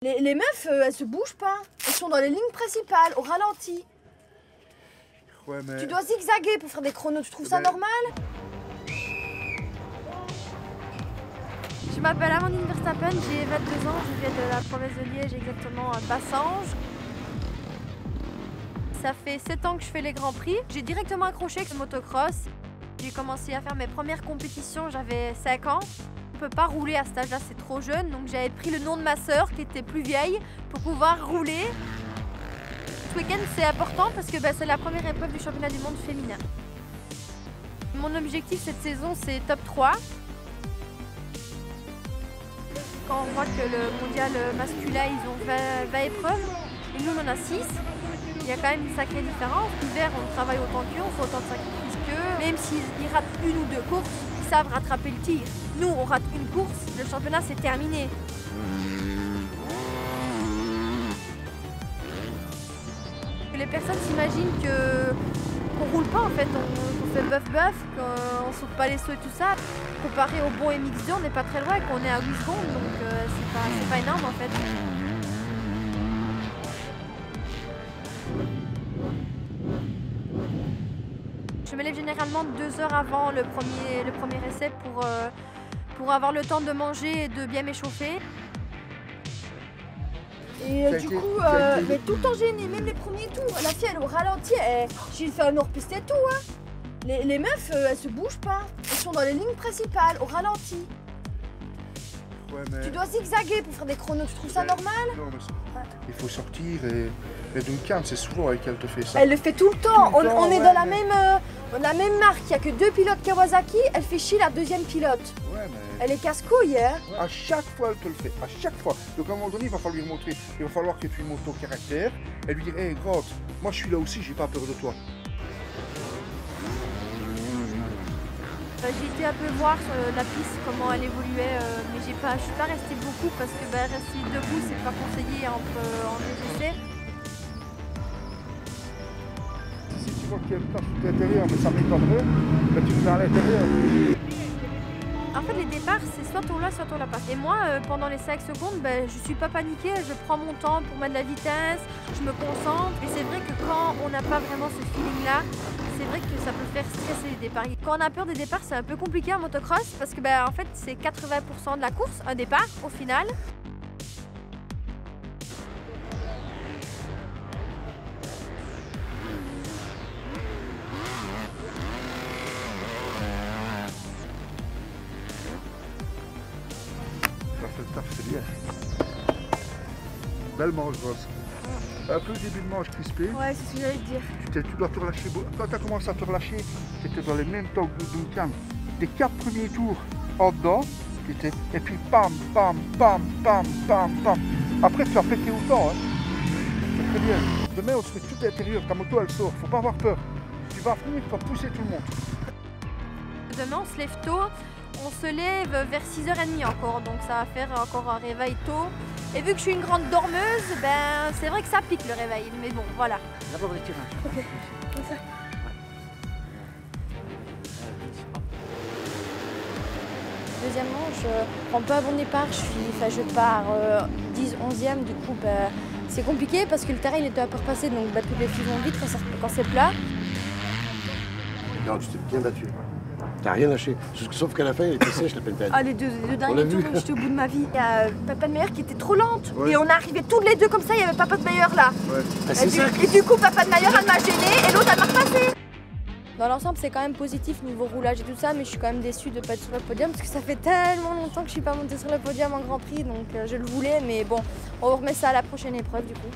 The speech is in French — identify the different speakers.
Speaker 1: Les meufs, elles se bougent pas. Elles sont dans les lignes principales, au ralenti.
Speaker 2: Ouais, mais...
Speaker 1: Tu dois zigzaguer pour faire des chronos, tu trouves ça normal?
Speaker 3: Je m'appelle Amandine Verstappen, j'ai 22 ans, je viens de la province de Liège, exactement à Bassange. Ça fait 7 ans que je fais les Grands Prix. J'ai directement accroché avec le motocross. J'ai commencé à faire mes premières compétitions, j'avais 5 ans. On ne peut pas rouler à cet âge-là, c'est trop jeune, donc j'avais pris le nom de ma sœur qui était plus vieille pour pouvoir rouler. Ce week-end c'est important parce que c'est la première épreuve du championnat du monde féminin. Mon objectif cette saison c'est top 3. Quand on voit que le mondial masculin ils ont 20 épreuves et nous on en a 6, il y a quand même une sacrée différence. L'hiver on travaille autant qu'eux, on fait autant de sacrifices qu'eux. Même s'ils ratent une ou deux courses, ils savent rattraper le tir. Nous on rate une course, le championnat c'est terminé. Les personnes s'imaginent qu'on roule pas en fait, on fait bœuf, qu'on saute pas les sauts et tout ça. Comparé au bon MX2, on n'est pas très loin, qu'on est à 8 secondes, donc c'est pas énorme en fait. Je me lève généralement 2 heures avant le premier essai pour avoir le temps de manger et de bien m'échauffer.
Speaker 1: Et du coup, mais tout le temps gêné, même les premiers tours. La fille elle est au ralenti, j'ai fait un hors-piste et tout. Hein. Les meufs, elles se bougent pas. Elles sont dans les lignes principales, au ralenti.
Speaker 2: Ouais, mais...
Speaker 1: Tu dois zigzaguer pour faire des chronos, tu trouves ça normal?
Speaker 2: Non, mais il faut sortir et Duncan, c'est souvent avec elle te fait ça.
Speaker 1: Elle le fait tout le temps. On est dans la même marque, il n'y a que 2 pilotes Kawasaki, elle fait chier la deuxième pilote.
Speaker 2: Ouais, mais...
Speaker 1: Elle est casse-couille, hein?
Speaker 2: À chaque fois, elle te le fait, à chaque fois. Donc à un moment donné, il va falloir lui montrer, il va falloir que tu lui montres ton caractère et lui dire, hé, Grotte, moi je suis là aussi, j'ai pas peur de toi.
Speaker 3: J'ai été un peu voir sur la piste comment elle évoluait, mais je suis pas restée beaucoup parce que rester debout c'est pas conseillé en essais.
Speaker 2: Si tu vois qu'il y a une place tout à l'intérieur, mais ça m'étonnerait, tu le mets à l'intérieur.
Speaker 3: En fait, les départs, c'est soit on l'a, soit on l'a pas. Et moi, pendant les 5 secondes, je suis pas paniquée, je prends mon temps pour mettre de la vitesse, je me concentre. Et c'est vrai que quand on n'a pas vraiment ce feeling-là, c'est vrai que ça peut faire stresser les départs. Quand on a peur des départs, c'est un peu compliqué en motocross parce que en fait, c'est 80% de la course, un départ au final.
Speaker 2: C'est bien. Belle manche grosse. Un peu début de manche crispé.
Speaker 3: Ouais, c'est ce que j'allais te dire.
Speaker 2: Tu dois te relâcher. Quand tu as commencé à te relâcher, tu étais dans les mêmes temps que Duncan. Les 4 premiers tours en dedans, et puis pam, pam, pam, pam, pam, pam. Après, tu as pété autant. Hein. C'est très bien. Demain, on se met tout à l'intérieur. Ta moto, elle sort. Faut pas avoir peur. Tu vas venir, tu vas pousser tout le monde.
Speaker 3: Demain, on se lève tôt. On se lève vers 6h30 encore, donc ça va faire encore un réveil tôt. Et vu que je suis une grande dormeuse, c'est vrai que ça pique le réveil, mais bon, voilà.
Speaker 4: D'abord les tirages.
Speaker 3: Ok, comme ça.
Speaker 1: Deuxièmement, je prends pas un bon départ, je pars 10-11e, du coup c'est compliqué parce que le terrain il était un peu repassé, donc toutes les filles vont vite quand c'est plat.
Speaker 4: Non, tu t'es bien battu. T'as rien lâché. Sauf qu'à la fin, elle était sèche la Pentade.
Speaker 1: Ah, les deux derniers tours, j'étais au bout de ma vie. Il y a Papa de Meilleur qui était trop lente. Ouais. Et on est arrivés toutes les deux comme ça, il y avait Papa de Meilleur là.
Speaker 2: Ouais.
Speaker 4: Ah,
Speaker 1: et du coup, Papa de Meilleur, elle m'a gênée et l'autre, elle m'a repassée. Dans l'ensemble, c'est quand même positif niveau roulage et tout ça, mais je suis quand même déçue de ne pas être sur le podium parce que ça fait tellement longtemps que je suis pas montée sur le podium en Grand Prix, donc je le voulais, mais bon, on remet ça à la prochaine épreuve du coup.